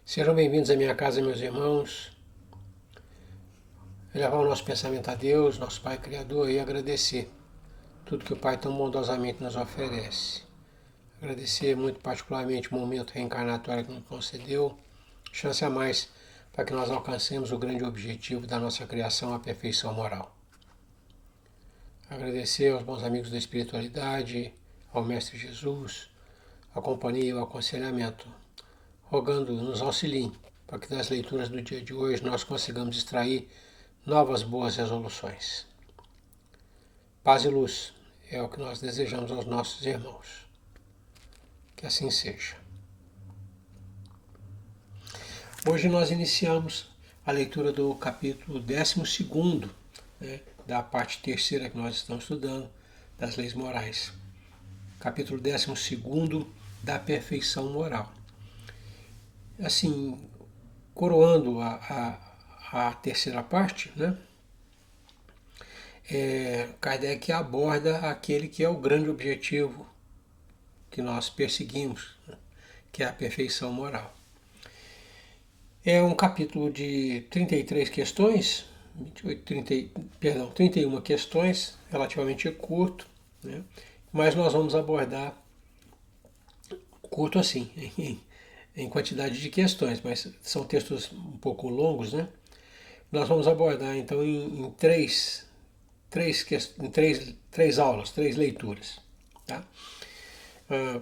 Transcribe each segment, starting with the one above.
Sejam bem-vindos à minha casa, meus irmãos. Elevar o nosso pensamento a Deus, nosso Pai Criador, e agradecer tudo que o Pai tão bondosamente nos oferece. Agradecer muito particularmente o momento reencarnatório que nos concedeu, chance a mais para que nós alcancemos o grande objetivo da nossa criação, a perfeição moral. Agradecer aos bons amigos da espiritualidade, ao Mestre Jesus, a companhia e o aconselhamento, rogando nos auxiliem para que das leituras do dia de hoje nós consigamos extrair novas boas resoluções. Paz e luz é o que nós desejamos aos nossos irmãos. Que assim seja. Hoje nós iniciamos a leitura do capítulo 12º, da parte terceira que nós estamos estudando, das leis morais. Capítulo 12º da perfeição moral. Assim, coroando a terceira parte, Kardec aborda aquele que é o grande objetivo que nós perseguimos, que é a perfeição moral. É um capítulo de 33 questões, 31 questões, relativamente curto, mas nós vamos abordar, curto assim, em quantidade de questões, mas são textos um pouco longos, Nós vamos abordar então em três aulas, três leituras. Tá?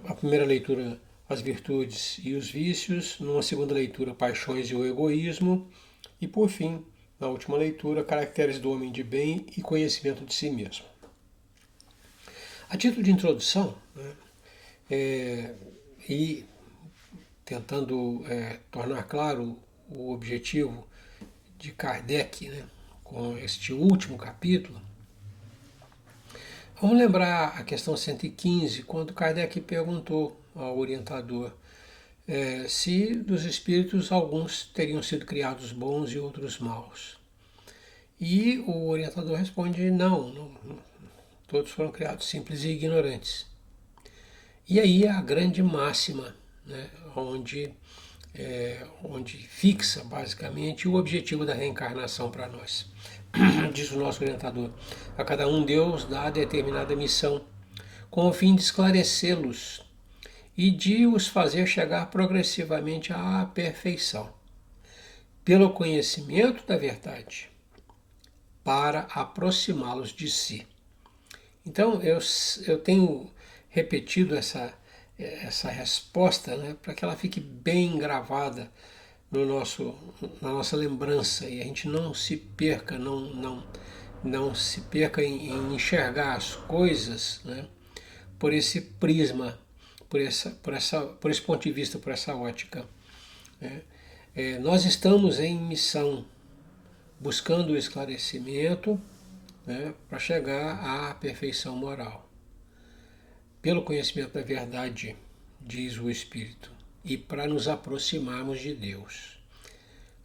A primeira leitura, as virtudes e os vícios. Numa segunda leitura, paixões e o egoísmo. E por fim, na última leitura, caracteres do homem de bem e conhecimento de si mesmo. A título de introdução, e tentando tornar claro o objetivo de Kardec, com este último capítulo, vamos lembrar a questão 115, quando Kardec perguntou ao orientador se dos espíritos alguns teriam sido criados bons e outros maus. E o orientador responde, não, todos foram criados simples e ignorantes. E aí a grande máxima, onde fixa basicamente o objetivo da reencarnação para nós. Diz o nosso orientador: a cada um Deus dá determinada missão, com o fim de esclarecê-los e de os fazer chegar progressivamente à perfeição, pelo conhecimento da verdade, para aproximá-los de si. Então eu tenho repetido essa resposta, para que ela fique bem gravada na nossa lembrança e a gente não se perca, não se perca em enxergar as coisas, por esse prisma, por esse ponto de vista, por essa ótica. Nós estamos em missão, buscando o esclarecimento, para chegar à perfeição moral. Pelo conhecimento da verdade, diz o Espírito, e para nos aproximarmos de Deus.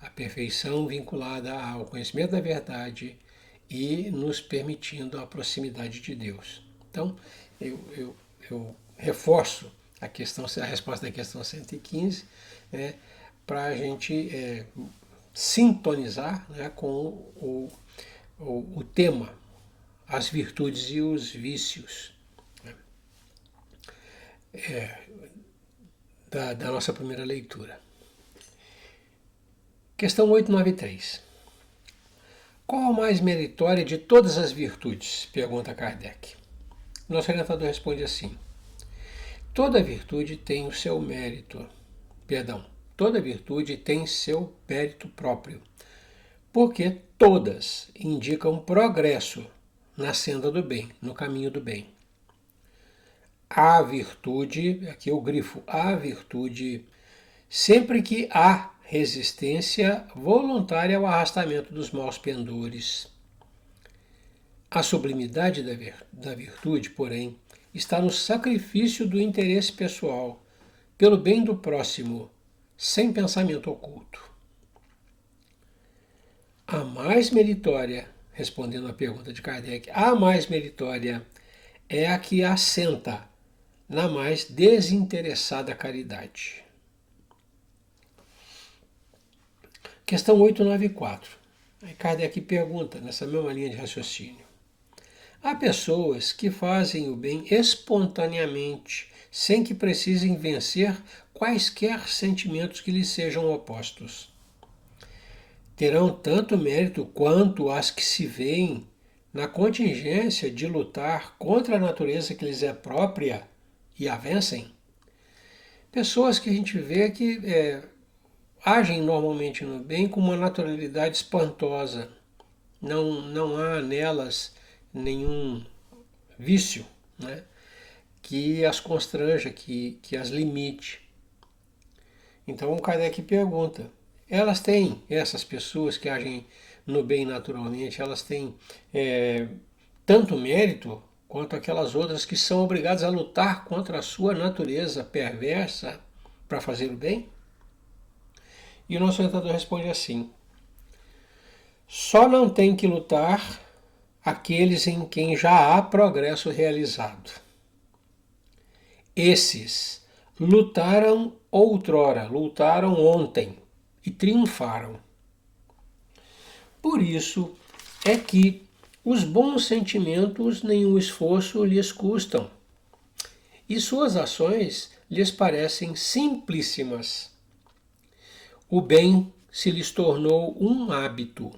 A perfeição vinculada ao conhecimento da verdade e nos permitindo a proximidade de Deus. Então, eu reforço a resposta da questão 115, para a gente sintonizar, com o tema, as virtudes e os vícios, da nossa primeira leitura. Questão 893. Qual a mais meritória de todas as virtudes? Pergunta Kardec. Nosso orientador responde assim: toda virtude tem o seu mérito. Toda virtude tem seu mérito próprio, porque todas indicam progresso na senda do bem, no caminho do bem. A virtude, aqui o grifo, a virtude, sempre que há resistência voluntária ao arrastamento dos maus pendores. A sublimidade da virtude, porém, está no sacrifício do interesse pessoal, pelo bem do próximo, sem pensamento oculto. A mais meritória, respondendo à pergunta de Kardec, a mais meritória é a que assenta na mais desinteressada caridade. Questão 894. Aí Kardec pergunta, nessa mesma linha de raciocínio. Há pessoas que fazem o bem espontaneamente, sem que precisem vencer quaisquer sentimentos que lhes sejam opostos. Terão tanto mérito quanto as que se veem na contingência de lutar contra a natureza que lhes é própria e a vencem. Pessoas que a gente vê que agem normalmente no bem com uma naturalidade espantosa. Não há nelas nenhum vício, né, que as constranja, que as limite. Então o Kardec pergunta, essas pessoas que agem no bem naturalmente, elas têm tanto mérito quanto aquelas outras que são obrigadas a lutar contra a sua natureza perversa para fazer o bem? E o nosso orientador responde assim: só não tem que lutar aqueles em quem já há progresso realizado. Esses lutaram outrora, lutaram ontem e triunfaram. Por isso é que os bons sentimentos nenhum esforço lhes custam e suas ações lhes parecem simplíssimas. O bem se lhes tornou um hábito.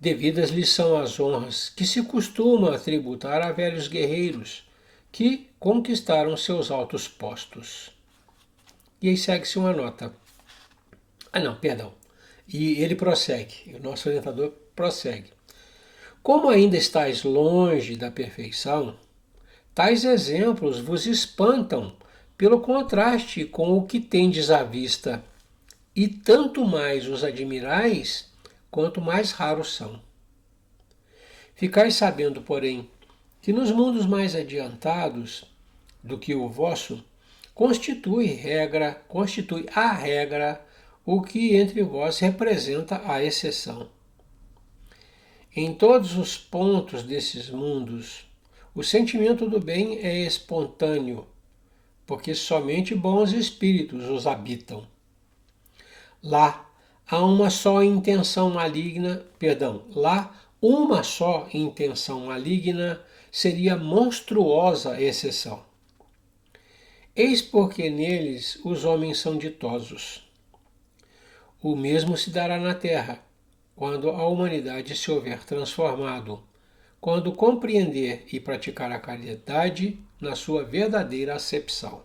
Devidas lhes são as honras que se costuma tributar a velhos guerreiros que conquistaram seus altos postos. E aí segue-se uma nota. E ele prossegue, o nosso orientador prossegue. Como ainda estáis longe da perfeição, tais exemplos vos espantam pelo contraste com o que tendes à vista, e tanto mais os admirais, quanto mais raros são. Ficais sabendo, porém, que nos mundos mais adiantados do que o vosso, constitui a regra o que entre vós representa a exceção. Em todos os pontos desses mundos, o sentimento do bem é espontâneo, porque somente bons espíritos os habitam. Lá uma só intenção maligna seria monstruosa exceção. Eis porque neles os homens são ditosos. O mesmo se dará na terra, quando a humanidade se houver transformado, quando compreender e praticar a caridade na sua verdadeira acepção.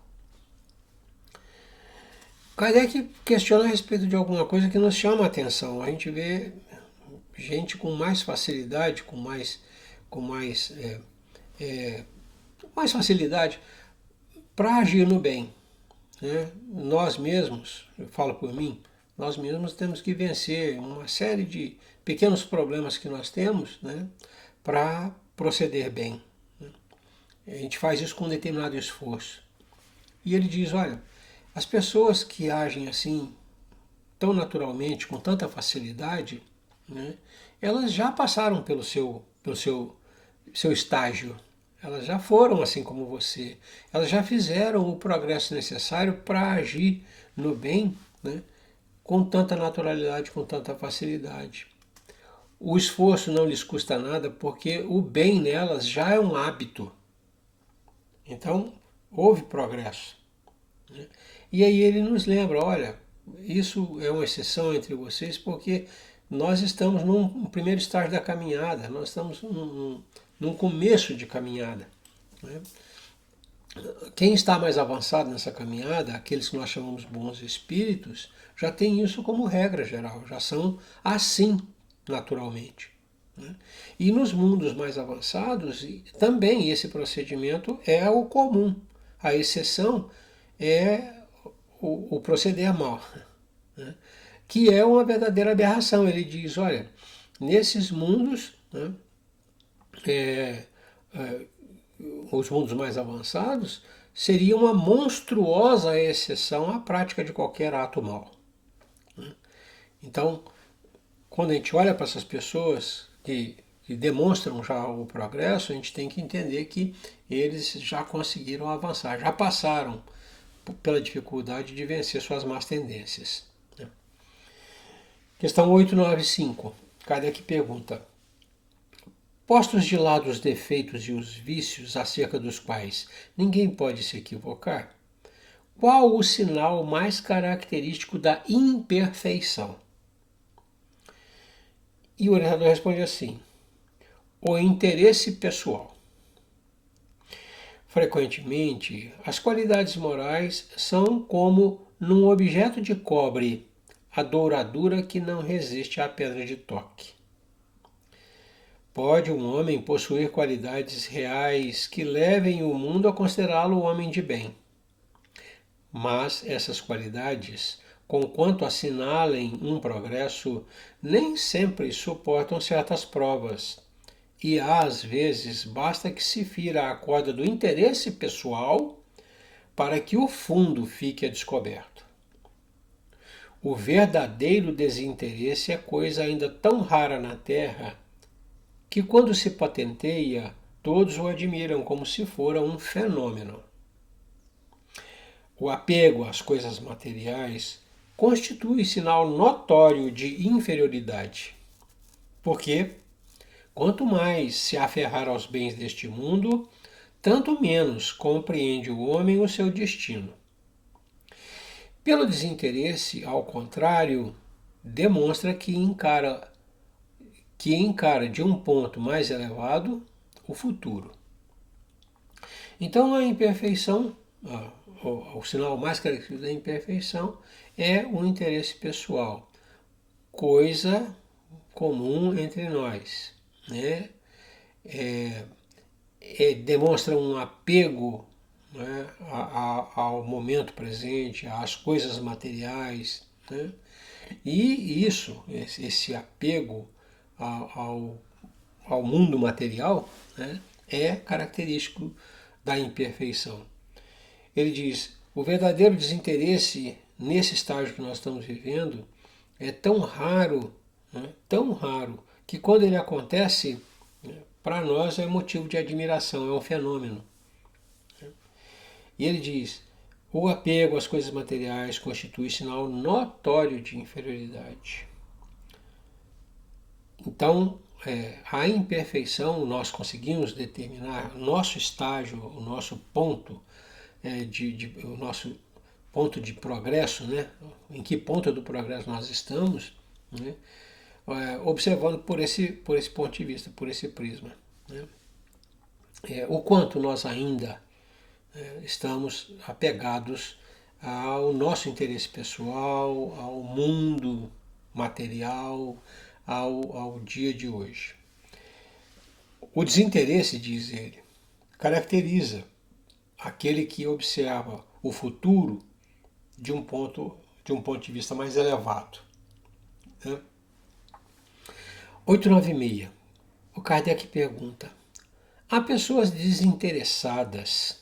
Kardec questiona a respeito de alguma coisa que nos chama a atenção. A gente vê gente com mais facilidade, com mais facilidade para agir no bem. Né? Nós mesmos, eu falo por mim, nós mesmos temos que vencer uma série de pequenos problemas que nós temos, né, para proceder bem. A gente faz isso com um determinado esforço. E ele diz, olha, as pessoas que agem assim, tão naturalmente, com tanta facilidade, né, elas já passaram pelo seu estágio. Elas já foram assim como você. Elas já fizeram o progresso necessário para agir no bem, né, com tanta naturalidade, com tanta facilidade. O esforço não lhes custa nada porque o bem nelas já é um hábito. Então, houve progresso. Né? E aí ele nos lembra, olha, isso é uma exceção entre vocês porque nós estamos num primeiro estágio da caminhada, nós estamos num começo de caminhada. Né? Quem está mais avançado nessa caminhada, aqueles que nós chamamos bons espíritos, já tem isso como regra geral, já são assim naturalmente. Né? E nos mundos mais avançados, também esse procedimento é o comum. A exceção é o proceder mal, né? Que é uma verdadeira aberração. Ele diz, olha, nesses mundos, né, os mundos mais avançados, seria uma monstruosa exceção à prática de qualquer ato mau. Então, quando a gente olha para essas pessoas que demonstram já o progresso, a gente tem que entender que eles já conseguiram avançar, já passaram pela dificuldade de vencer suas más tendências. Questão 895. Kardec pergunta: postos de lado os defeitos e os vícios acerca dos quais ninguém pode se equivocar, qual o sinal mais característico da imperfeição? E o orientador responde assim: o interesse pessoal. Frequentemente, as qualidades morais são como num objeto de cobre, a douradura que não resiste à pedra de toque. Pode um homem possuir qualidades reais que levem o mundo a considerá-lo homem de bem. Mas essas qualidades, conquanto assinalem um progresso, nem sempre suportam certas provas. E às vezes basta que se fira a corda do interesse pessoal para que o fundo fique a descoberto. O verdadeiro desinteresse é coisa ainda tão rara na Terra que, quando se patenteia, todos o admiram como se fora um fenômeno. O apego às coisas materiais constitui sinal notório de inferioridade, porque quanto mais se aferrar aos bens deste mundo, tanto menos compreende o homem o seu destino. Pelo desinteresse, ao contrário, demonstra que encara de um ponto mais elevado o futuro. Então a imperfeição, o sinal mais característico da imperfeição é o interesse pessoal, coisa comum entre nós, né? Demonstra um apego, né, ao momento presente, às coisas materiais, né? E esse apego ao mundo material, né, é característico da imperfeição. Ele diz: o verdadeiro desinteresse nesse estágio que nós estamos vivendo é tão raro, né, que quando ele acontece, né, para nós é motivo de admiração, é um fenômeno. E ele diz: o apego às coisas materiais constitui sinal notório de inferioridade. Então, a imperfeição, nós conseguimos determinar o nosso estágio, o nosso ponto, o nosso ponto de progresso, né? Em que ponto do progresso nós estamos, né? Observando por esse ponto de vista, por esse prisma, né? O quanto nós ainda estamos apegados ao nosso interesse pessoal, ao mundo material, ao dia de hoje. O desinteresse, diz ele, caracteriza aquele que observa o futuro de um ponto de vista mais elevado. 896. O Kardec pergunta: há pessoas desinteressadas,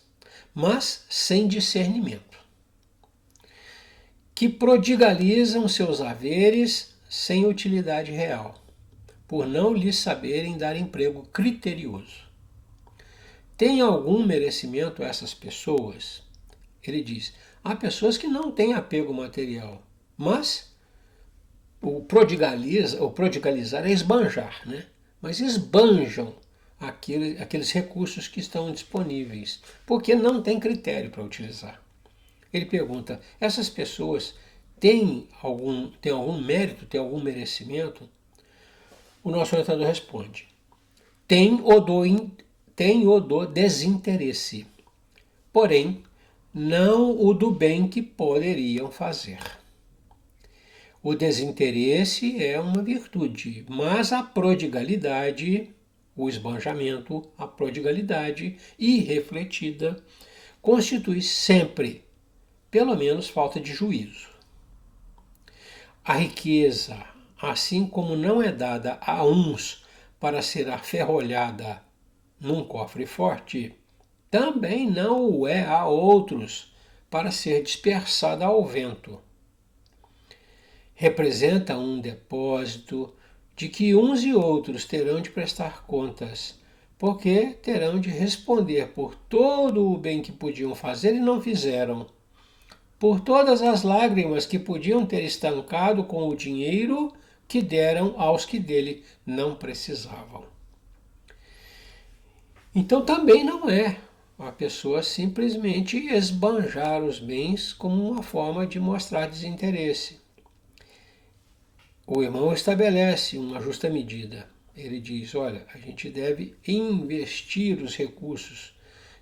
mas sem discernimento, que prodigalizam seus haveres sem utilidade real, por não lhes saberem dar emprego criterioso. Tem algum merecimento essas pessoas? Ele diz: há pessoas que não têm apego material, mas o prodigalizar é esbanjar, né? Mas esbanjam aqueles recursos que estão disponíveis, porque não tem critério para utilizar. Ele pergunta: essas pessoas têm algum mérito, têm algum merecimento? O nosso orientador responde: tem o do desinteresse, porém não o do bem que poderiam fazer. O desinteresse é uma virtude, mas a prodigalidade, o esbanjamento, a prodigalidade irrefletida, constitui sempre, pelo menos, falta de juízo. A riqueza, assim como não é dada a uns para ser aferrolhada num cofre forte, também não o é a outros para ser dispersada ao vento. Representa um depósito de que uns e outros terão de prestar contas, porque terão de responder por todo o bem que podiam fazer e não fizeram, por todas as lágrimas que podiam ter estancado com o dinheiro que deram aos que dele não precisavam. Então também não é a pessoa simplesmente esbanjar os bens como uma forma de mostrar desinteresse. O irmão estabelece uma justa medida. Ele diz, olha, a gente deve investir os recursos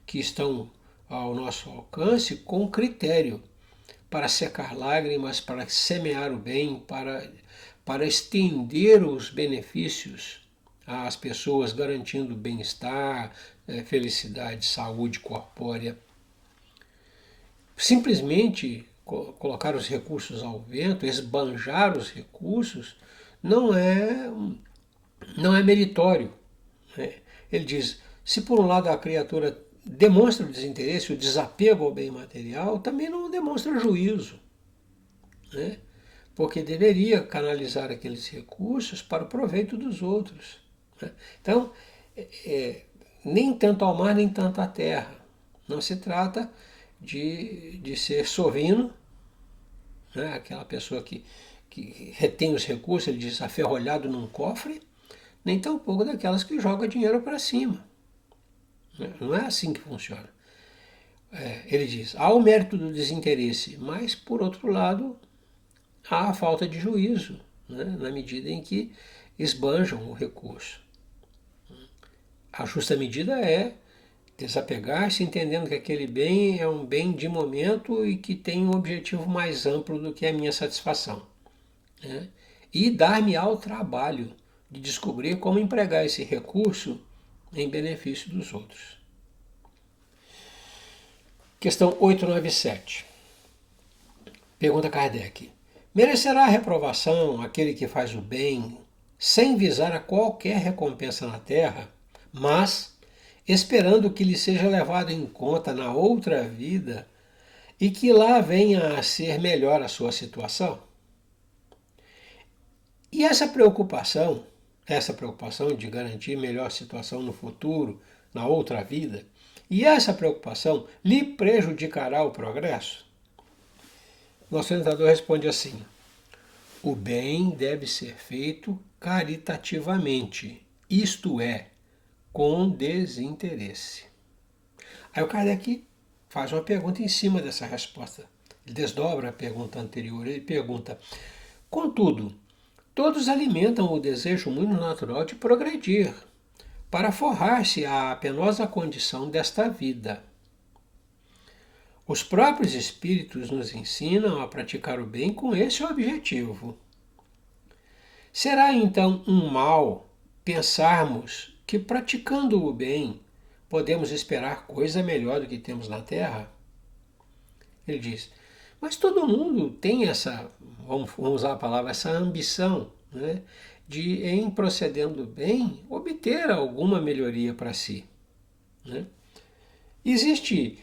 que estão ao nosso alcance com critério, para secar lágrimas, para semear o bem, para estender os benefícios às pessoas, garantindo bem-estar, felicidade, saúde corpórea. Simplesmente colocar os recursos ao vento, esbanjar os recursos, não é meritório. Ele diz, se por um lado a criatura demonstra o desinteresse, o desapego ao bem material, também não demonstra juízo, né? Porque deveria canalizar aqueles recursos para o proveito dos outros, né? Então, nem tanto ao mar, nem tanto à terra. Não se trata de ser sovino, né? Aquela pessoa que retém os recursos, ele diz, aferrolhado num cofre, nem tampouco daquelas que jogam dinheiro para cima. Não é assim que funciona. Ele diz, há o mérito do desinteresse, mas, por outro lado, há a falta de juízo, né, na medida em que esbanjam o recurso. A justa medida é desapegar-se, entendendo que aquele bem é um bem de momento e que tem um objetivo mais amplo do que a minha satisfação, né? E dar-me ao trabalho de descobrir como empregar esse recurso em benefício dos outros. Questão 897. Pergunta Kardec. Merecerá a reprovação aquele que faz o bem sem visar a qualquer recompensa na terra, mas esperando que lhe seja levado em conta na outra vida e que lá venha a ser melhor a sua situação? E essa preocupação de garantir melhor situação no futuro, na outra vida, e essa preocupação lhe prejudicará o progresso? Nosso orientador responde assim: o bem deve ser feito caritativamente, isto é, com desinteresse. Aí o Kardec faz uma pergunta em cima dessa resposta. Ele desdobra a pergunta anterior. Ele pergunta: contudo, todos alimentam o desejo muito natural de progredir, para forrar-se à penosa condição desta vida. Os próprios espíritos nos ensinam a praticar o bem com esse objetivo. Será então um mal pensarmos que praticando o bem podemos esperar coisa melhor do que temos na Terra? Ele diz, mas todo mundo tem essa, vamos usar a palavra, essa ambição, né, de, em procedendo bem, obter alguma melhoria para si, né? Existe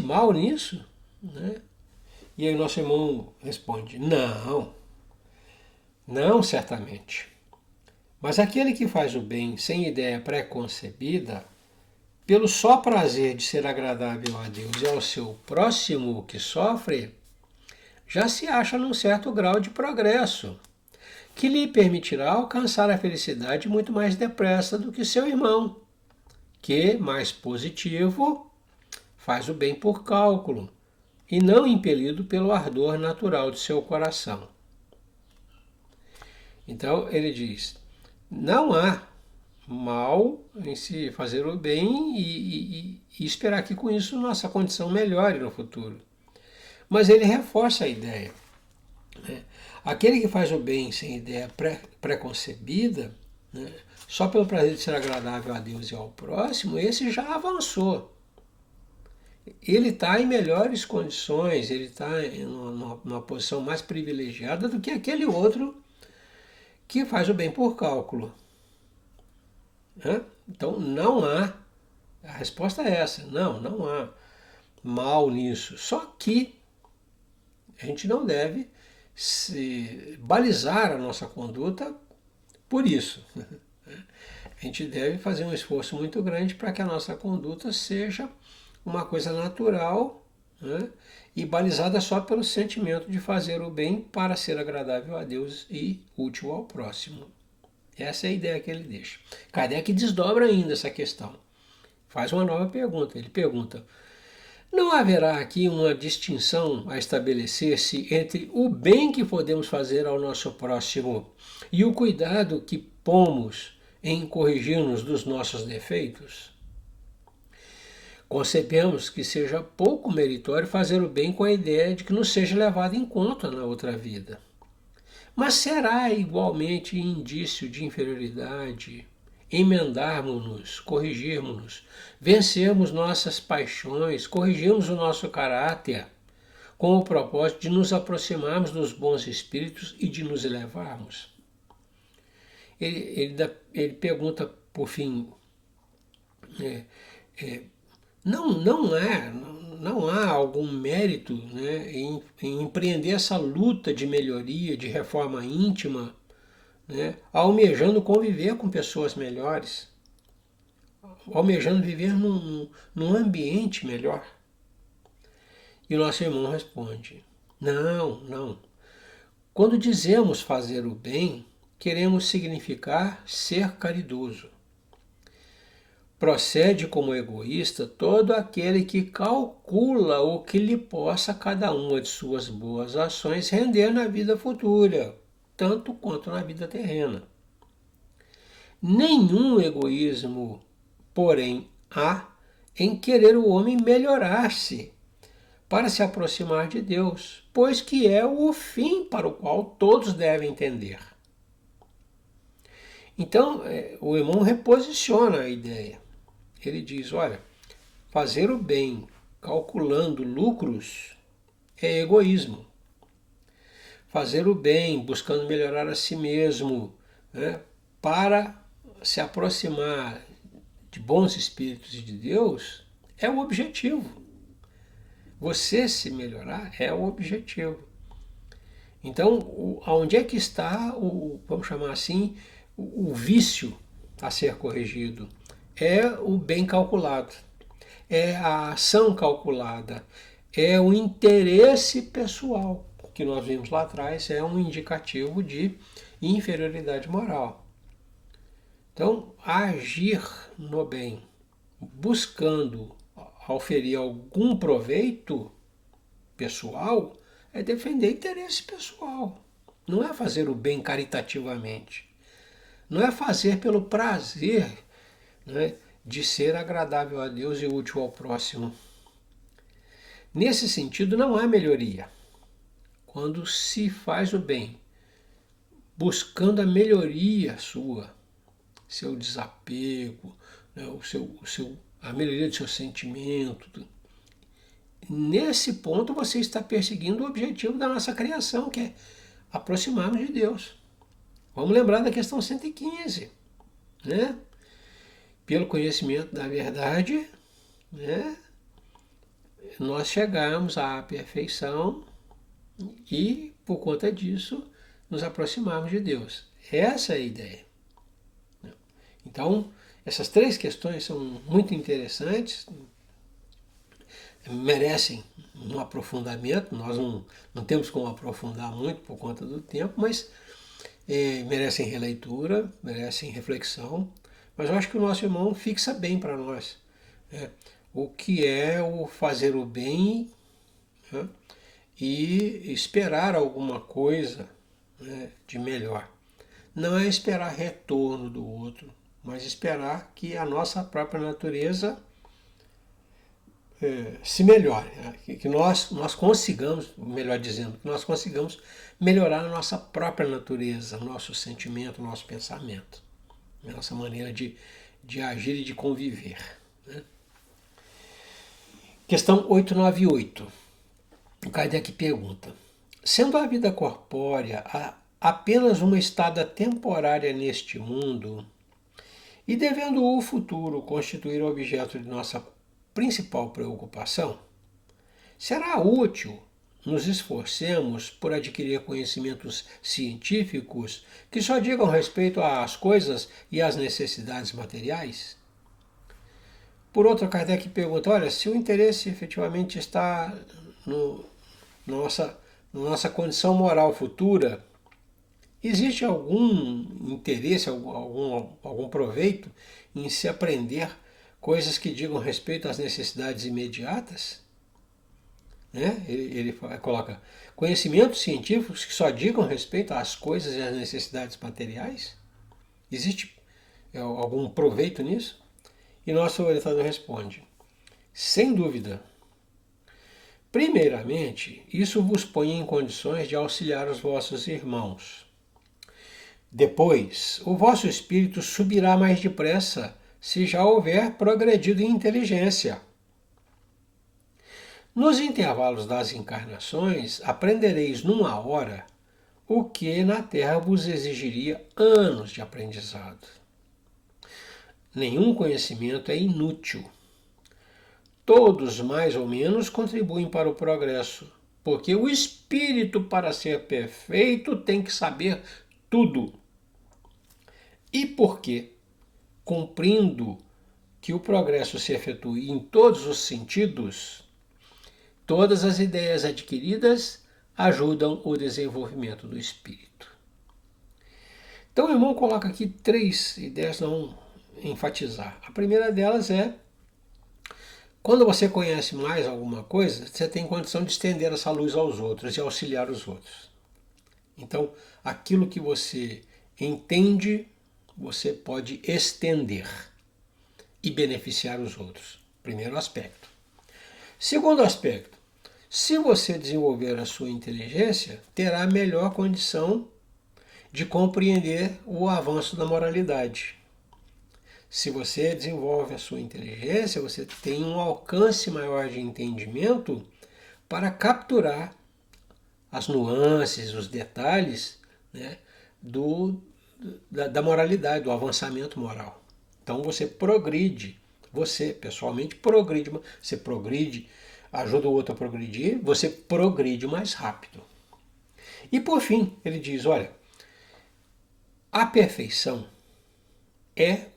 mal nisso, né? E aí o nosso irmão responde, não certamente. Mas aquele que faz o bem sem ideia pré-concebida, pelo só prazer de ser agradável a Deus e ao seu próximo que sofre, já se acha num certo grau de progresso, que lhe permitirá alcançar a felicidade muito mais depressa do que seu irmão, que, mais positivo, faz o bem por cálculo e não impelido pelo ardor natural de seu coração. Então ele diz, não há mal em se fazer o bem e esperar que com isso nossa condição melhore no futuro. Mas ele reforça a ideia, né? Aquele que faz o bem sem ideia pré-concebida, né, só pelo prazer de ser agradável a Deus e ao próximo, esse já avançou. Ele está em melhores condições, ele está numa posição mais privilegiada do que aquele outro que faz o bem por cálculo. Então não há, a resposta é essa, não há mal nisso. Só que a gente não deve se balizar a nossa conduta por isso. A gente deve fazer um esforço muito grande para que a nossa conduta seja uma coisa natural né? E balizada só pelo sentimento de fazer o bem para ser agradável a Deus e útil ao próximo. Essa é a ideia que ele deixa. Kardec desdobra ainda essa questão. Faz uma nova pergunta. Ele pergunta: não haverá aqui uma distinção a estabelecer-se entre o bem que podemos fazer ao nosso próximo e o cuidado que pomos em corrigir-nos dos nossos defeitos? Concebemos que seja pouco meritório fazer o bem com a ideia de que nos seja levado em conta na outra vida. Mas será igualmente indício de inferioridade emendarmos-nos, corrigirmos-nos, vencermos nossas paixões, corrigirmos o nosso caráter, com o propósito de nos aproximarmos dos bons espíritos e de nos elevarmos? Ele pergunta, por fim, não há algum mérito, né, em empreender essa luta de melhoria, de reforma íntima, né, almejando conviver com pessoas melhores, almejando viver num ambiente melhor? E o nosso irmão responde: não. Quando dizemos fazer o bem, queremos significar ser caridoso. Procede como egoísta todo aquele que calcula o que lhe possa cada uma de suas boas ações render na vida futura, tanto quanto na vida terrena. Nenhum egoísmo, porém, há em querer o homem melhorar-se para se aproximar de Deus, pois que é o fim para o qual todos devem tender. Então, o irmão reposiciona a ideia. Ele diz: olha, fazer o bem calculando lucros é egoísmo. Fazer o bem buscando melhorar a si mesmo, né, para se aproximar de bons espíritos e de Deus é o objetivo. Você se melhorar é o objetivo. Então, onde é que está vamos chamar assim, o vício a ser corrigido? É o bem calculado, é a ação calculada, é o interesse pessoal, que nós vimos lá atrás, é um indicativo de inferioridade moral. Então, agir no bem, buscando auferir algum proveito pessoal, é defender interesse pessoal. Não é fazer o bem caritativamente. Não é fazer pelo prazer, né, de ser agradável a Deus e útil ao próximo. Nesse sentido, não há melhoria. Quando se faz o bem, buscando a melhoria sua, seu desapego, né, a melhoria do seu sentimento, nesse ponto você está perseguindo o objetivo da nossa criação, que é aproximarmos de Deus. Vamos lembrar da questão 115, né? Pelo conhecimento da verdade, né, nós chegamos à perfeição e, por conta disso, nos aproximarmos de Deus. Essa é a ideia. Então, essas três questões são muito interessantes, merecem um aprofundamento. Nós não temos como aprofundar muito por conta do tempo, mas merecem releitura, merecem reflexão. Mas eu acho que o nosso irmão fixa bem para nós, né, o que é o fazer o bem, né, e esperar alguma coisa, né, de melhor. Não é esperar retorno do outro, mas esperar que a nossa própria natureza se melhore, né, que nós consigamos, melhor dizendo, que nós consigamos melhorar a nossa própria natureza, nosso sentimento, nosso pensamento, nossa maneira de agir e de conviver, né? Questão 898. O Kardec pergunta: sendo a vida corpórea apenas uma estada temporária neste mundo, e devendo o futuro constituir o objeto de nossa principal preocupação, será útil nos esforcemos por adquirir conhecimentos científicos que só digam respeito às coisas e às necessidades materiais? Por outro, Kardec pergunta, olha, se o interesse efetivamente está no, na nossa condição moral futura, existe algum interesse, algum proveito em se aprender coisas que digam respeito às necessidades imediatas? Né? Ele coloca conhecimentos científicos que só digam respeito às coisas e às necessidades materiais? Existe algum proveito nisso? E nosso orientador responde, sem dúvida. Primeiramente, isso vos põe em condições de auxiliar os vossos irmãos. Depois, o vosso espírito subirá mais depressa se já houver progredido em inteligência. Nos intervalos das encarnações, aprendereis numa hora o que na Terra vos exigiria anos de aprendizado. Nenhum conhecimento é inútil. Todos, mais ou menos, contribuem para o progresso, porque o espírito, para ser perfeito, tem que saber tudo. E porque, cumprindo que o progresso se efetue em todos os sentidos, todas as ideias adquiridas ajudam o desenvolvimento do espírito. Então o irmão coloca aqui 3 ideias a enfatizar. A primeira delas é, quando você conhece mais alguma coisa, você tem condição de estender essa luz aos outros e auxiliar os outros. Então, aquilo que você entende, você pode estender e beneficiar os outros. Primeiro aspecto. Segundo aspecto, se você desenvolver a sua inteligência, terá melhor condição de compreender o avanço da moralidade. Se você desenvolve a sua inteligência, você tem um alcance maior de entendimento para capturar as nuances, os detalhes, né, da moralidade, do avançamento moral. Então você progride, você pessoalmente progride, você progride, ajuda o outro a progredir, você progride mais rápido. E por fim, ele diz, olha, a perfeição é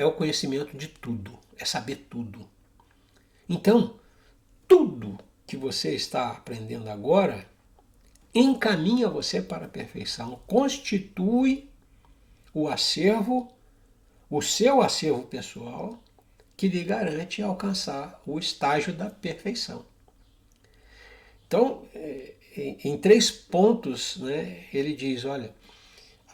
o conhecimento de tudo, é saber tudo. Então, tudo que você está aprendendo agora encaminha você para a perfeição, constitui o acervo, o seu acervo pessoal, que lhe garante alcançar o estágio da perfeição. Então, em 3 pontos, né, ele diz, olha,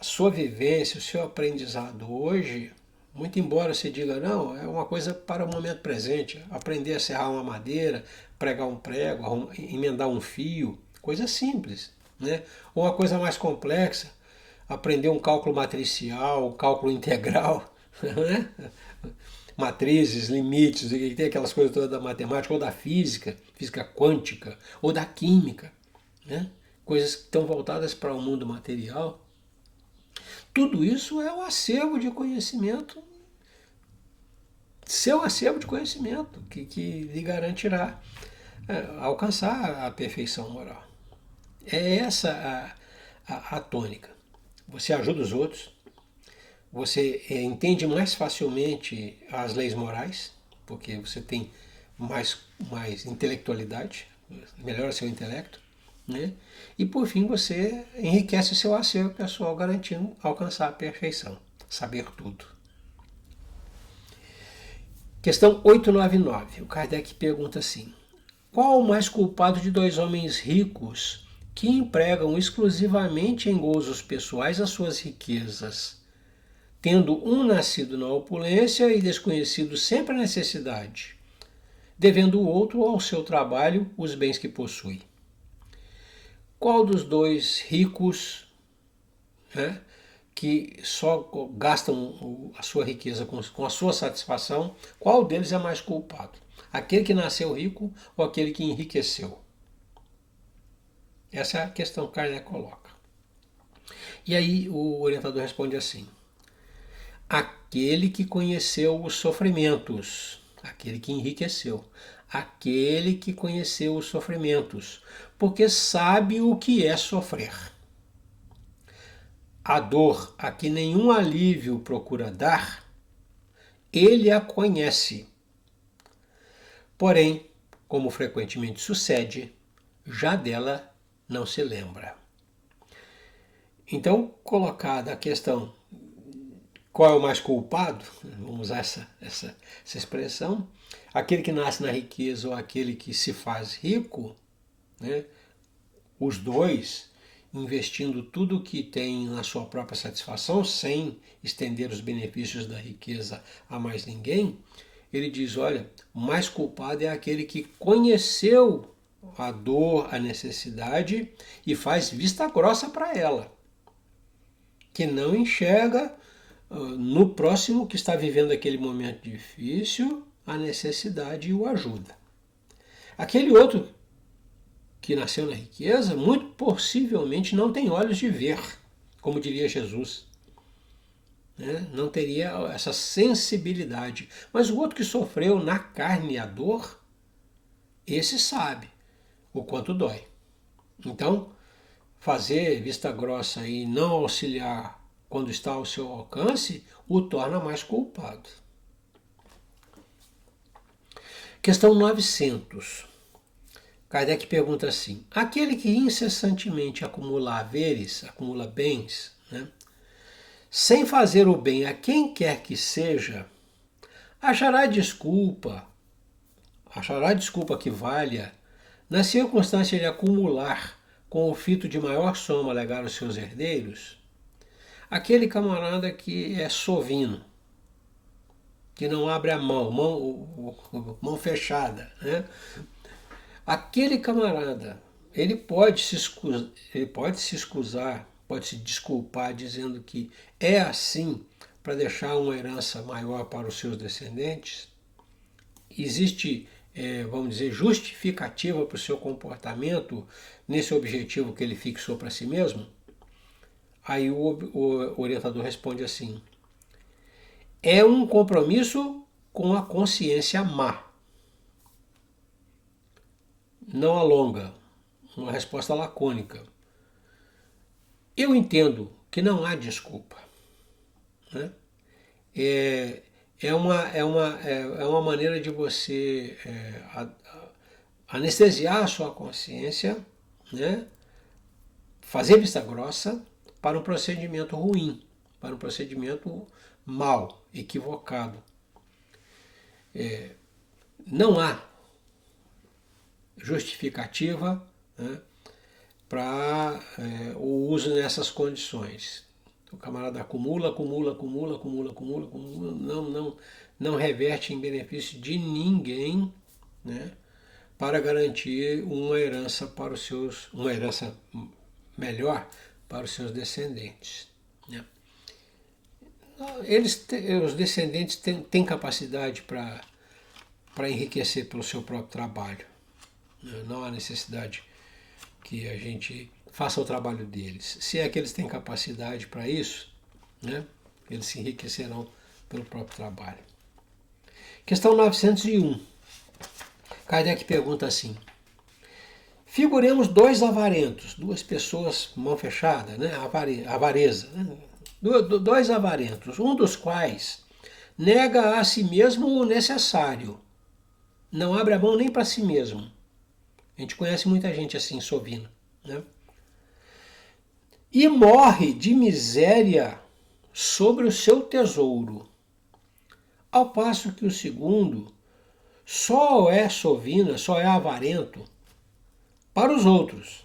a sua vivência, o seu aprendizado hoje, muito embora você diga, não, é uma coisa para o momento presente, aprender a serrar uma madeira, pregar um prego, emendar um fio, coisa simples, né? Ou uma coisa mais complexa, aprender um cálculo matricial, um cálculo integral, né? Matrizes, limites, tem aquelas coisas todas da matemática, ou da física, física quântica, ou da química, né? Coisas que estão voltadas para o mundo material. Tudo isso é um acervo de conhecimento, seu acervo de conhecimento, que lhe garantirá alcançar a perfeição moral. É essa a tônica. Você ajuda os outros, você entende mais facilmente as leis morais, porque você tem mais intelectualidade, melhora seu intelecto, né? E por fim você enriquece seu acervo pessoal, garantindo alcançar a perfeição, saber tudo. Questão 899. O Kardec pergunta assim: qual o mais culpado de 2 homens ricos que empregam exclusivamente em gozos pessoais as suas riquezas, tendo um nascido na opulência e desconhecido sempre a necessidade, devendo o outro ao seu trabalho os bens que possui? Qual dos 2 ricos, né, que só gastam a sua riqueza com a sua satisfação, qual deles é mais culpado? Aquele que nasceu rico ou aquele que enriqueceu? Essa é a questão que Kardec coloca. E aí o orientador responde assim: aquele que conheceu os sofrimentos, aquele que enriqueceu, aquele que conheceu os sofrimentos, porque sabe o que é sofrer. A dor a que nenhum alívio procura dar, ele a conhece porém, como frequentemente sucede, já dela não se lembra. Então, colocada a questão, qual é o mais culpado? Vamos usar essa expressão. Aquele que nasce na riqueza ou aquele que se faz rico, né? Os dois investindo tudo o que tem na sua própria satisfação, sem estender os benefícios da riqueza a mais ninguém, ele diz, olha, o mais culpado é aquele que conheceu a dor, a necessidade e faz vista grossa para ela, que não enxerga no próximo que está vivendo aquele momento difícil a necessidade e o ajuda. Aquele outro que nasceu na riqueza, muito possivelmente não tem olhos de ver, como diria Jesus. Não teria essa sensibilidade. Mas o outro que sofreu na carne a dor, esse sabe o quanto dói. Então, fazer vista grossa e não auxiliar quando está ao seu alcance, o torna mais culpado. Questão 900. Kardec pergunta assim, aquele que incessantemente acumula haveres, acumula bens, sem fazer o bem a quem quer que seja, achará desculpa que valha, na circunstância de acumular com o fito de maior soma legar aos seus herdeiros, aquele camarada que é sovino, que não abre a mão fechada, Aquele camarada, ele pode se excusar, pode se desculpar dizendo que é assim para deixar uma herança maior para os seus descendentes? Existe, vamos dizer, justificativa para o seu comportamento nesse objetivo que ele fixou para si mesmo? Aí o orientador responde assim, é um compromisso com a consciência má. Não alonga, uma resposta lacônica. Eu entendo que não há desculpa. É uma maneira de você anestesiar a sua consciência, fazer vista grossa para um procedimento ruim, para um procedimento mau, equivocado. Não há justificativa para o uso nessas condições. O camarada acumula, não reverte em benefício de ninguém, para garantir uma herança para uma herança melhor para os seus descendentes. Os descendentes têm capacidade para enriquecer pelo seu próprio trabalho. Não há necessidade que a gente faça o trabalho deles. Se é que eles têm capacidade para isso, eles se enriquecerão pelo próprio trabalho. Questão 901. Kardec pergunta assim, figuremos dois avarentos, duas pessoas mão fechada, avareza, dois avarentos, um dos quais nega a si mesmo o necessário, não abre a mão nem para si mesmo. A gente conhece muita gente assim, sovina. E morre de miséria sobre o seu tesouro, ao passo que o segundo só é sovina, só é avarento para os outros,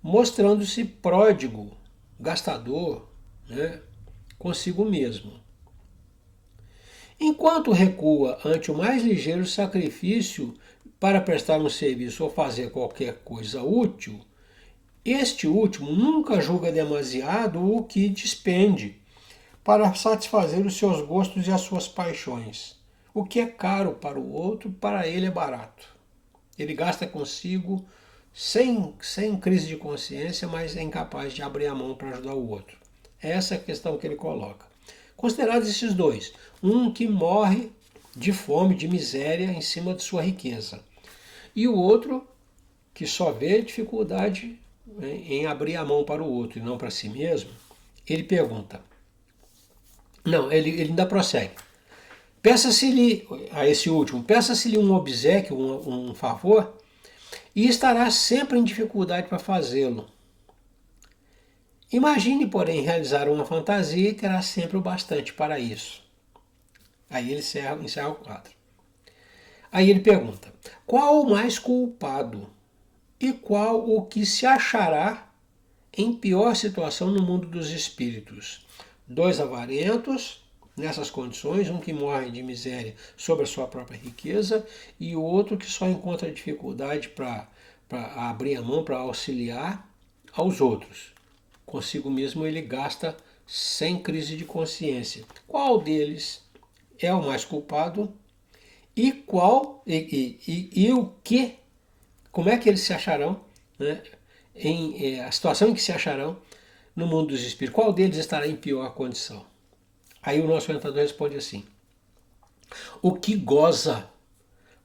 mostrando-se pródigo, gastador, consigo mesmo. Enquanto recua ante o mais ligeiro sacrifício para prestar um serviço ou fazer qualquer coisa útil, este último nunca julga demasiado o que despende para satisfazer os seus gostos e as suas paixões. O que é caro para o outro, para ele é barato. Ele gasta consigo sem crise de consciência, mas é incapaz de abrir a mão para ajudar o outro. Essa é a questão que ele coloca. Considerados esses dois, um que morre de fome, de miséria em cima de sua riqueza, e o outro que só vê dificuldade em abrir a mão para o outro e não para si mesmo, ele pergunta. Não, ele ainda prossegue. Peça-se-lhe, a esse último, peça-se-lhe um obséquio, um favor, e estará sempre em dificuldade para fazê-lo. Imagine, porém, realizar uma fantasia e terá sempre o bastante para isso. Aí ele encerra o quadro. Aí ele pergunta, qual o mais culpado e qual o que se achará em pior situação no mundo dos espíritos? Dois avarentos, nessas condições, um que morre de miséria sobre a sua própria riqueza e o outro que só encontra dificuldade para abrir a mão, para auxiliar aos outros. Consigo mesmo ele gasta sem crise de consciência. Qual deles é o mais culpado e qual e o que, como é que eles se acharão, né, a situação em que se acharão no mundo dos espíritos? Qual deles estará em pior condição? Aí o nosso orientador responde assim: o que goza,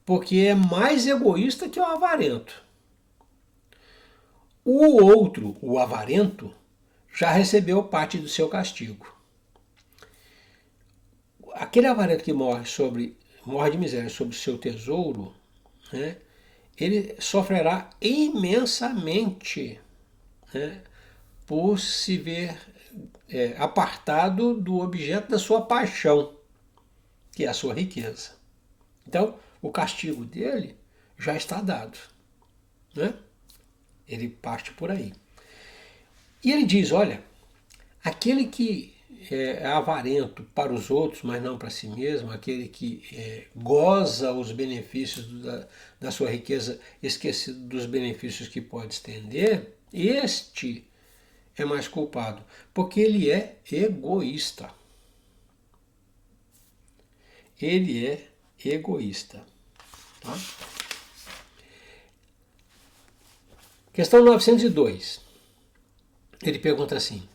porque é mais egoísta que o avarento. O outro, o avarento, já recebeu parte do seu castigo. Aquele avarento que morre de miséria sobre o seu tesouro, né, ele sofrerá imensamente, né, por se ver apartado do objeto da sua paixão, que é a sua riqueza. Então, o castigo dele já está dado, né? Ele parte por aí. E ele diz, olha, aquele que é avarento para os outros, mas não para si mesmo, aquele que goza os benefícios da sua riqueza, esquecido dos benefícios que pode estender, este é mais culpado, porque ele é egoísta. Ele é egoísta. Tá? Questão 902. Ele pergunta assim: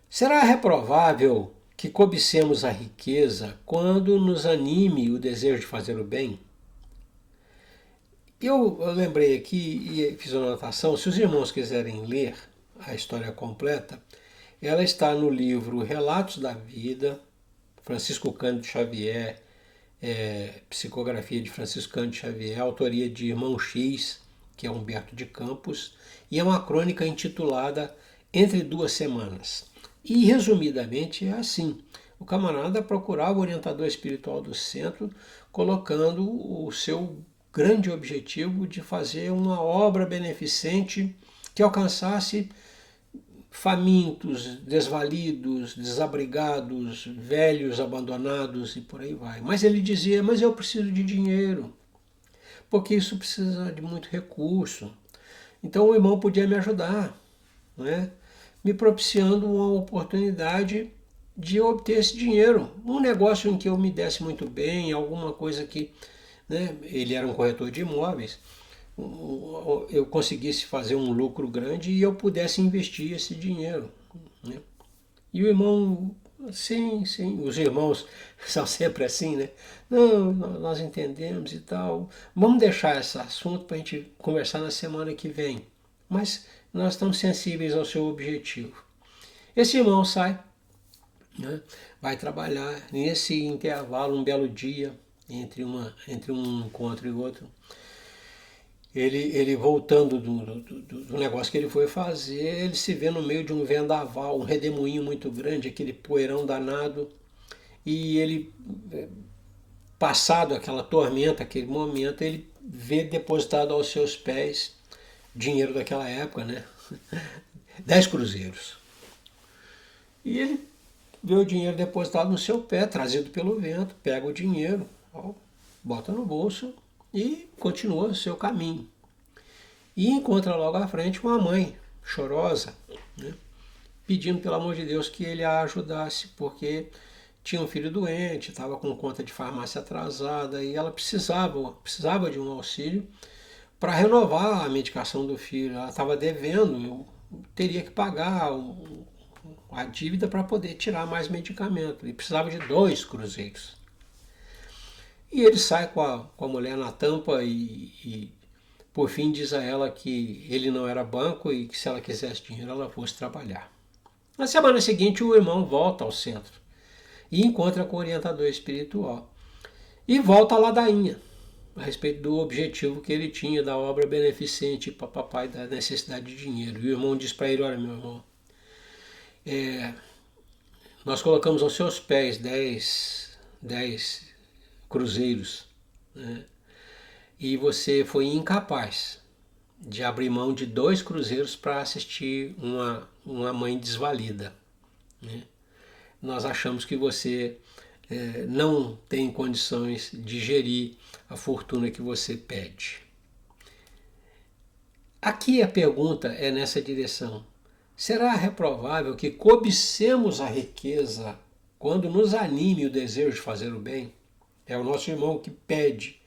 será reprovável que cobicemos a riqueza quando nos anime o desejo de fazer o bem? Eu lembrei aqui e fiz uma anotação, se os irmãos quiserem ler a história completa, ela está no livro Relatos da Vida, Francisco Cândido Xavier, psicografia de Francisco Cândido Xavier, autoria de Irmão X, que é Humberto de Campos, e é uma crônica intitulada Entre Duas Semanas. E, resumidamente, é assim: o camarada procurava o orientador espiritual do centro, colocando o seu grande objetivo de fazer uma obra beneficente que alcançasse famintos, desvalidos, desabrigados, velhos abandonados e por aí vai. Mas ele dizia, mas eu preciso de dinheiro, porque isso precisa de muito recurso. Então o irmão podia me ajudar, né? Me propiciando uma oportunidade de obter esse dinheiro. Um negócio em que eu me desse muito bem, alguma coisa que, né, ele era um corretor de imóveis, eu conseguisse fazer um lucro grande e eu pudesse investir esse dinheiro, né? E o irmão, sim, os irmãos são sempre assim, né? Não, nós entendemos e tal. Vamos deixar esse assunto para a gente conversar na semana que vem. Mas nós estamos sensíveis ao seu objetivo. Esse irmão sai, né? Vai trabalhar. Nesse intervalo, um belo dia, entre um encontro e outro, ele voltando do negócio que ele foi fazer, ele se vê no meio de um vendaval, um redemoinho muito grande, aquele poeirão danado, e ele, passado aquela tormenta, aquele momento, ele vê depositado aos seus pés dinheiro daquela época, né? 10 cruzeiros. E ele vê o dinheiro depositado no seu pé, trazido pelo vento, pega o dinheiro, bota no bolso e continua o seu caminho. E encontra logo à frente uma mãe chorosa, né, pedindo pelo amor de Deus que ele a ajudasse, porque tinha um filho doente, estava com conta de farmácia atrasada e ela precisava de um auxílio para renovar a medicação do filho. Ela estava devendo, teria que pagar a dívida para poder tirar mais medicamento e precisava de 2 cruzeiros. E ele sai com a mulher na tampa e por fim diz a ela que ele não era banco e que se ela quisesse dinheiro ela fosse trabalhar. Na semana seguinte o irmão volta ao centro e encontra com o orientador espiritual. E volta a ladainha a respeito do objetivo que ele tinha da obra beneficente para papai, da necessidade de dinheiro. E o irmão diz para ele: olha, meu irmão, nós colocamos aos seus pés 10 cruzeiros, né? E você foi incapaz de abrir mão de 2 cruzeiros para assistir uma mãe desvalida, né? Nós achamos que você não tem condições de gerir a fortuna que você pede. Aqui a pergunta é nessa direção. Será reprovável que cobicemos a riqueza quando nos anime o desejo de fazer o bem? É o nosso irmão que pede,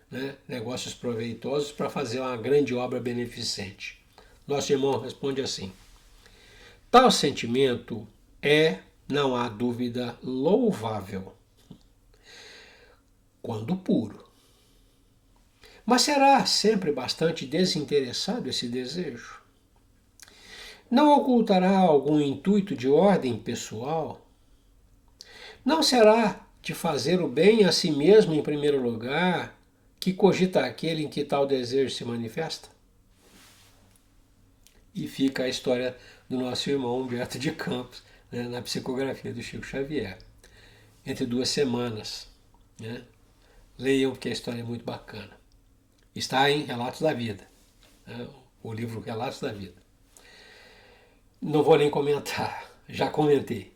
né, negócios proveitosos para fazer uma grande obra beneficente. Nosso irmão responde assim: tal sentimento é, não há dúvida, louvável, quando puro. Mas será sempre bastante desinteressado esse desejo? Não ocultará algum intuito de ordem pessoal? Não será de fazer o bem a si mesmo em primeiro lugar que cogita aquele em que tal desejo se manifesta? E fica a história do nosso irmão Humberto de Campos, né, na psicografia do Chico Xavier. Entre 2 semanas. Né? Leiam, porque a história é muito bacana. Está em Relatos da Vida, né? O livro Relatos da Vida. Não vou nem comentar, já comentei.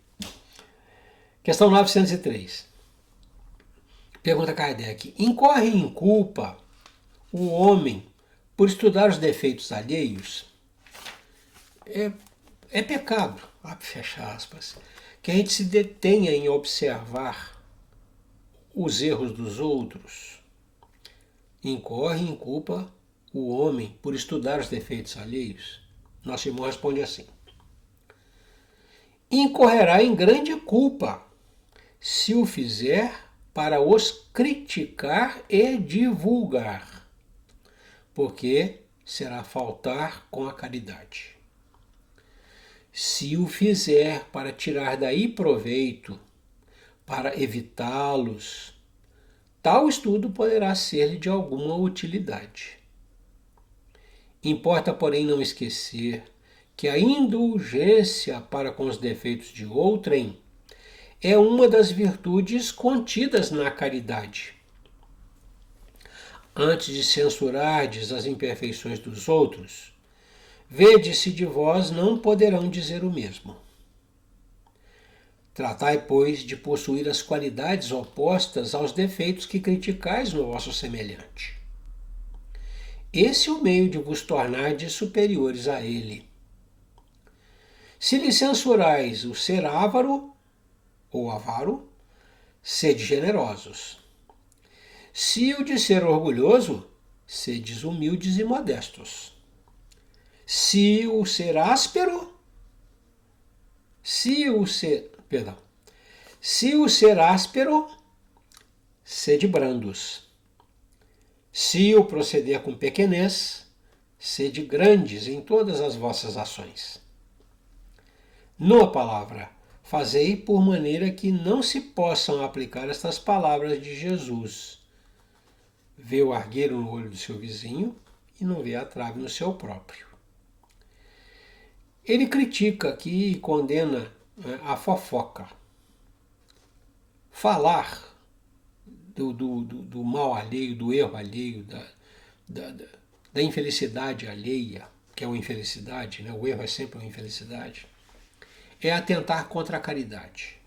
Questão 903. Pergunta Kardec: incorre em culpa o homem por estudar os defeitos alheios? É pecado, fecha aspas, que a gente se detenha em observar os erros dos outros. Incorre em culpa o homem por estudar os defeitos alheios? Nosso irmão responde assim: incorrerá em grande culpa se o fizer para os criticar e divulgar, porque será faltar com a caridade. Se o fizer para tirar daí proveito, para evitá-los, tal estudo poderá ser de alguma utilidade. Importa, porém, não esquecer que a indulgência para com os defeitos de outrem é uma das virtudes contidas na caridade. Antes de censurardes as imperfeições dos outros, vede se de vós não poderão dizer o mesmo. Tratai, pois, de possuir as qualidades opostas aos defeitos que criticais no vosso semelhante. Esse é o meio de vos tornardes superiores a ele. Se lhe censurais o ser avaro ou avaro, sede generosos. Se o de ser orgulhoso, sedes humildes e modestos. Se o ser áspero, se o ser áspero, sede brandos. Se o proceder com pequenez, sede grandes em todas as vossas ações. Numa palavra, fazei por maneira que não se possam aplicar estas palavras de Jesus. Vê o argueiro no olho do seu vizinho e não vê a trave no seu próprio. Ele critica aqui e condena a fofoca. Falar do mal alheio, do erro alheio, da infelicidade alheia, que é uma infelicidade, né? O erro é sempre uma infelicidade, é atentar contra a caridade.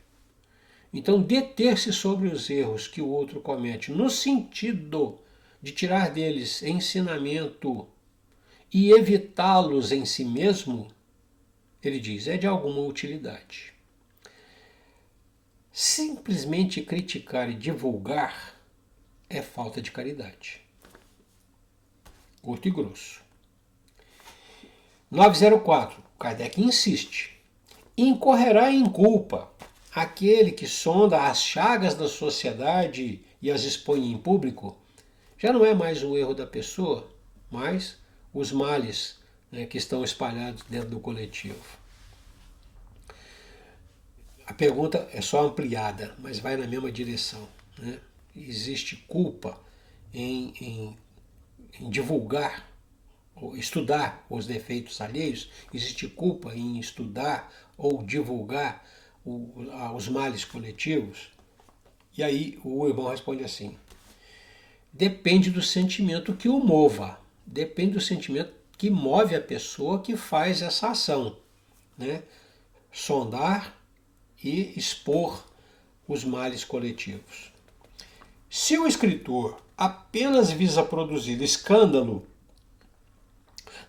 Então, deter-se sobre os erros que o outro comete, no sentido de tirar deles ensinamento e evitá-los em si mesmo, ele diz, é de alguma utilidade. Simplesmente criticar e divulgar é falta de caridade. Curto e grosso. 904. Kardec insiste. Incorrerá em culpa aquele que sonda as chagas da sociedade e as expõe em público. Já não é mais o erro da pessoa, mas os males, né, que estão espalhados dentro do coletivo. A pergunta é só ampliada, mas vai na mesma direção, né? existe culpa em divulgar, ou estudar os defeitos alheios? Existe culpa em estudar ou divulgar os males coletivos? E aí o irmão responde assim: depende do sentimento que o mova, depende do sentimento que move a pessoa que faz essa ação, né? Sondar e expor os males coletivos. Se o escritor apenas visa produzir escândalo,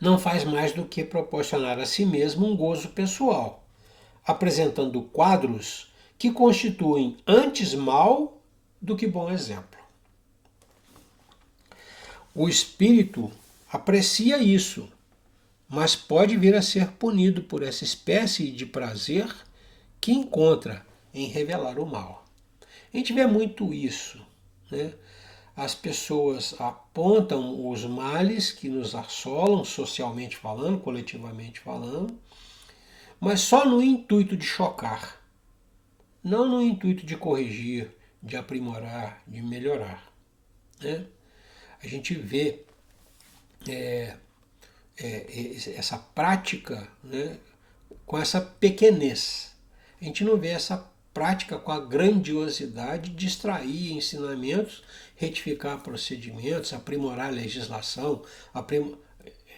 não faz mais do que proporcionar a si mesmo um gozo pessoal, apresentando quadros que constituem antes mal do que bom exemplo. O espírito aprecia isso, mas pode vir a ser punido por essa espécie de prazer que encontra em revelar o mal. A gente vê muito isso, né? As pessoas apontam os males que nos assolam, socialmente falando, coletivamente falando, mas só no intuito de chocar, não no intuito de corrigir, de aprimorar, de melhorar, né? A gente vê essa prática, né, com essa pequenez. A gente não vê essa prática com a grandiosidade de extrair ensinamentos, retificar procedimentos, aprimorar a legislação.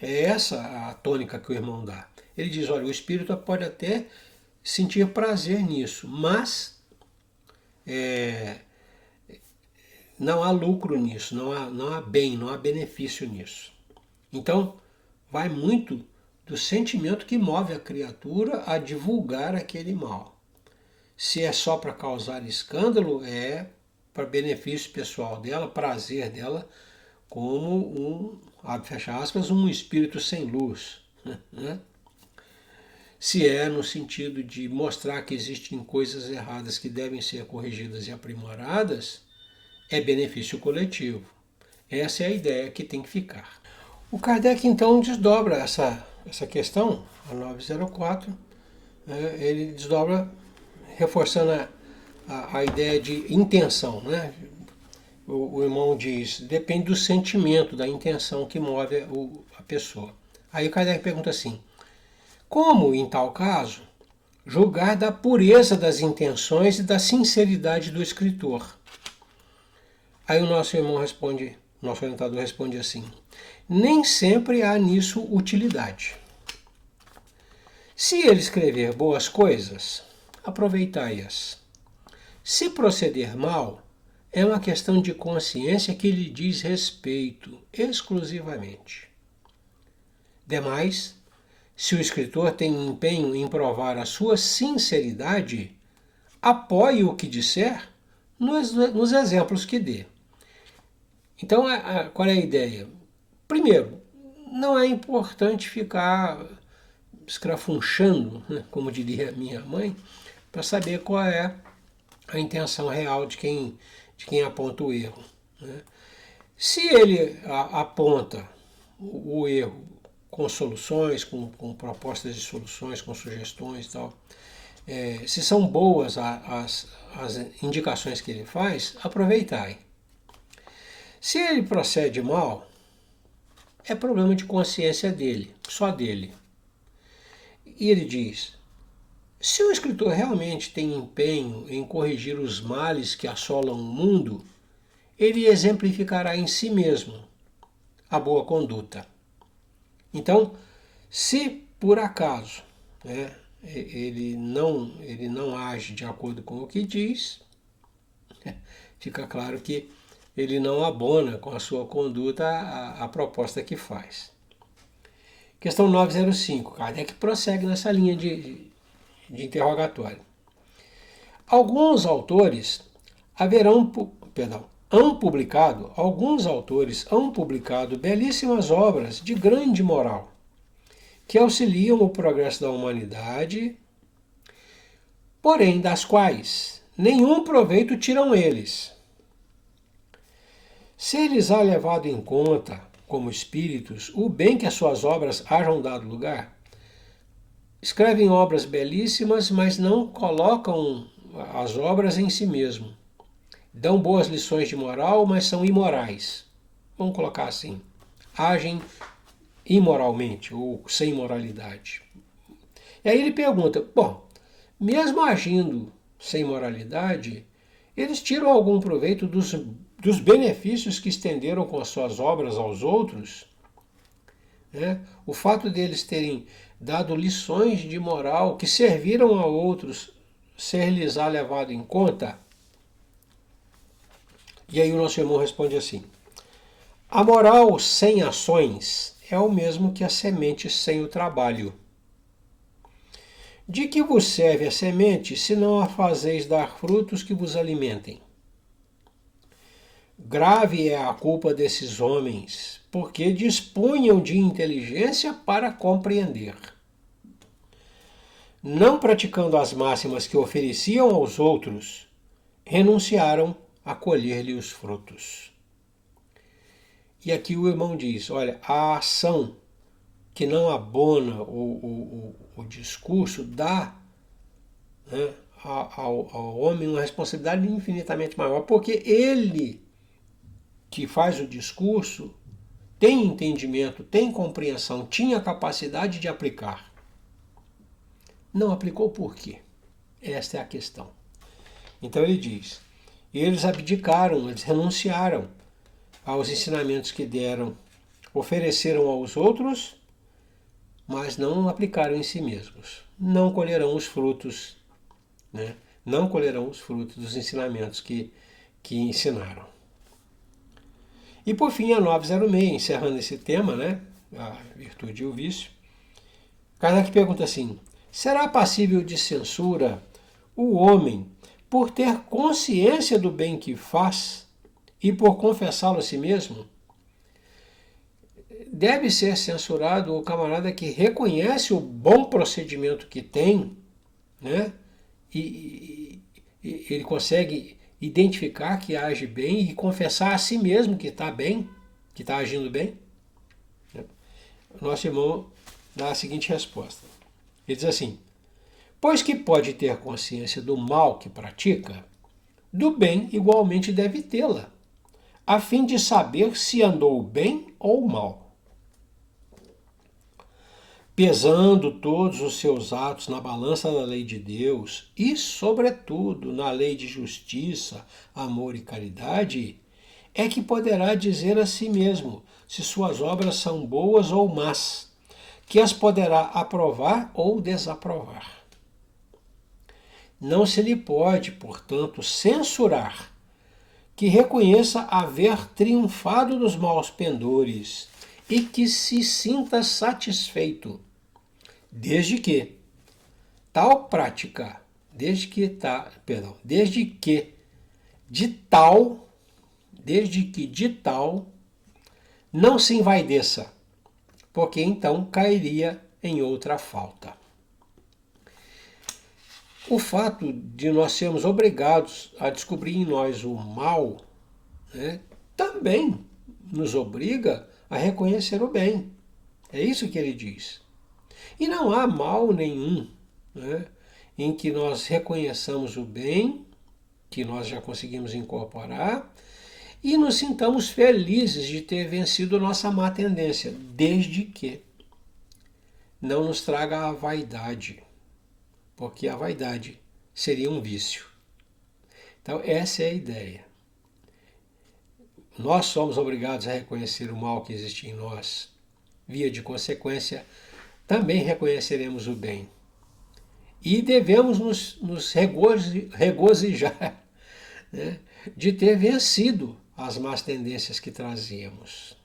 É essa a tônica que o irmão dá. Ele diz, olha, o espírito pode até sentir prazer nisso, mas não há lucro nisso, não há bem, não há benefício nisso. Então, vai muito do sentimento que move a criatura a divulgar aquele mal. Se é só para causar escândalo, é para benefício pessoal dela, prazer dela, como abre fecha aspas, um espírito sem luz, né? Se é no sentido de mostrar que existem coisas erradas que devem ser corrigidas e aprimoradas, é benefício coletivo. Essa é a ideia que tem que ficar. O Kardec então desdobra essa questão, a 904, ele desdobra reforçando a ideia de intenção, né? O irmão diz, depende do sentimento, da intenção que move a pessoa. Aí o Kardec pergunta assim, como, em tal caso, julgar da pureza das intenções e da sinceridade do escritor? Aí o nosso irmão responde, nosso orientador responde assim, nem sempre há nisso utilidade. Se ele escrever boas coisas, aproveitai-as. Se proceder mal, é uma questão de consciência que lhe diz respeito exclusivamente. Demais, se o escritor tem empenho em provar a sua sinceridade, apoie o que disser nos exemplos que dê. Então, qual é a ideia? Primeiro, não é importante ficar escrafunchando, né, como diria minha mãe, para saber qual é a intenção real de quem aponta o erro, né? Se ele aponta o erro com soluções, com propostas de soluções, com sugestões e tal, se são boas as indicações que ele faz, aproveitai. Se ele procede mal, é problema de consciência dele, só dele. E ele diz, se o escritor realmente tem empenho em corrigir os males que assolam o mundo, ele exemplificará em si mesmo a boa conduta. Então, se por acaso, né, ele não age de acordo com o que diz, fica claro que ele não abona com a sua conduta a proposta que faz. Questão 905, Kardec prossegue nessa linha de interrogatório. Alguns autores alguns autores hão publicado belíssimas obras de grande moral, que auxiliam o progresso da humanidade, porém das quais nenhum proveito tiram eles. Se lhes há levado em conta, como espíritos, o bem que as suas obras hajam dado lugar, escrevem obras belíssimas, mas não colocam as obras em si mesmo. dão boas lições de moral, mas são imorais. Vamos colocar assim, agem imoralmente ou sem moralidade. E aí ele pergunta, bom, mesmo agindo sem moralidade, eles tiram algum proveito dos benefícios que estenderam com as suas obras aos outros? Né? O fato deles terem dado lições de moral que serviram a outros, ser-lhes-á levado em conta? E aí o nosso irmão responde assim, a moral sem ações é o mesmo que a semente sem o trabalho. De que vos serve a semente, se não a fazeis dar frutos que vos alimentem? Grave é a culpa desses homens, porque dispunham de inteligência para compreender. Não praticando as máximas que ofereciam aos outros, renunciaram a colher-lhe os frutos. E aqui o irmão diz, olha, a ação que não abona o discurso dá, né, ao homem uma responsabilidade infinitamente maior, porque ele que faz o discurso tem entendimento, tem compreensão, tinha capacidade de aplicar. Não aplicou por quê? Esta é a questão. Então ele diz, eles abdicaram, eles renunciaram aos ensinamentos que deram, ofereceram aos outros, mas não aplicaram em si mesmos. Não colherão os frutos, né? Não colherão os frutos dos ensinamentos que ensinaram. E por fim, a 906, encerrando esse tema, né? A virtude e o vício. Kardec pergunta assim, será passível de censura o homem por ter consciência do bem que faz e por confessá-lo a si mesmo? Deve ser censurado o camarada que reconhece o bom procedimento que tem, né? E ele consegue identificar que age bem e confessar a si mesmo que está bem, que está agindo bem. O nosso irmão dá a seguinte resposta. Ele diz assim, pois que pode ter consciência do mal que pratica, do bem igualmente deve tê-la, a fim de saber se andou bem ou mal. Pesando todos os seus atos na balança da lei de Deus e, sobretudo, na lei de justiça, amor e caridade, é que poderá dizer a si mesmo se suas obras são boas ou más, que as poderá aprovar ou desaprovar. Não se lhe pode, portanto, censurar que reconheça haver triunfado dos maus pendores e que se sinta satisfeito, desde que tal prática, desde que de tal não se envaideça, porque então cairia em outra falta. O fato de nós sermos obrigados a descobrir em nós o mal, né, também nos obriga a reconhecer o bem. É isso que ele diz. E não há mal nenhum, né, em que nós reconheçamos o bem, que nós já conseguimos incorporar, e nos sintamos felizes de ter vencido nossa má tendência, desde que não nos traga a vaidade, porque a vaidade seria um vício. Então essa é a ideia. Nós somos obrigados a reconhecer o mal que existe em nós. Via de consequência, também reconheceremos o bem. E devemos nos regozijar, né, de ter vencido as más tendências que trazíamos.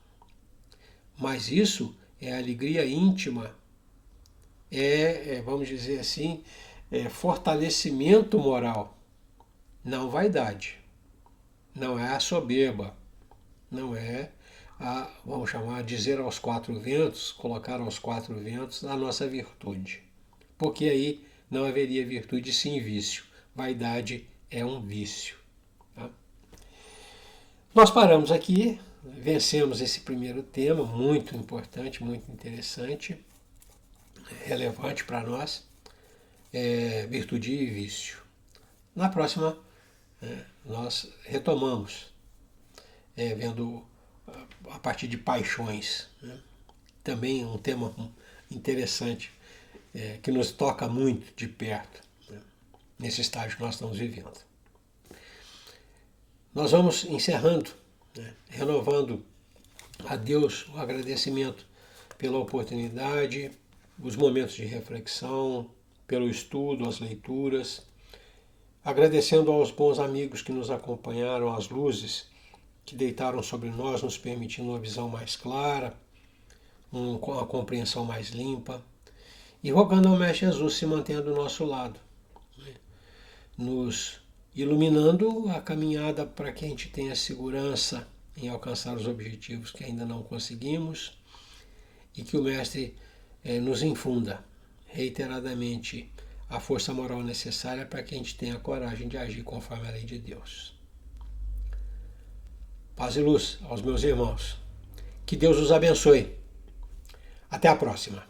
Mas isso é alegria íntima, vamos dizer assim, fortalecimento moral, não vaidade, não é a soberba, não é vamos chamar, dizer aos quatro ventos, colocar aos quatro ventos a nossa virtude. Porque aí não haveria virtude sem vício. Vaidade é um vício. Tá? Nós paramos aqui, vencemos esse primeiro tema, muito importante, muito interessante, relevante para nós, virtude e vício. Na próxima, nós retomamos, vendo a partir de paixões, né? Também um tema interessante, que nos toca muito de perto, né? Nesse estágio que nós estamos vivendo. Nós vamos encerrando, né? Renovando a Deus o agradecimento pela oportunidade, os momentos de reflexão, pelo estudo, as leituras, agradecendo aos bons amigos que nos acompanharam, as luzes que deitaram sobre nós, nos permitindo uma visão mais clara, uma compreensão mais limpa, e rogando ao Mestre Jesus se mantenha do nosso lado, né? Nos iluminando a caminhada para que a gente tenha segurança em alcançar os objetivos que ainda não conseguimos, e que o Mestre nos infunda reiteradamente a força moral necessária para que a gente tenha a coragem de agir conforme a lei de Deus. Paz e luz aos meus irmãos. Que Deus os abençoe. Até a próxima.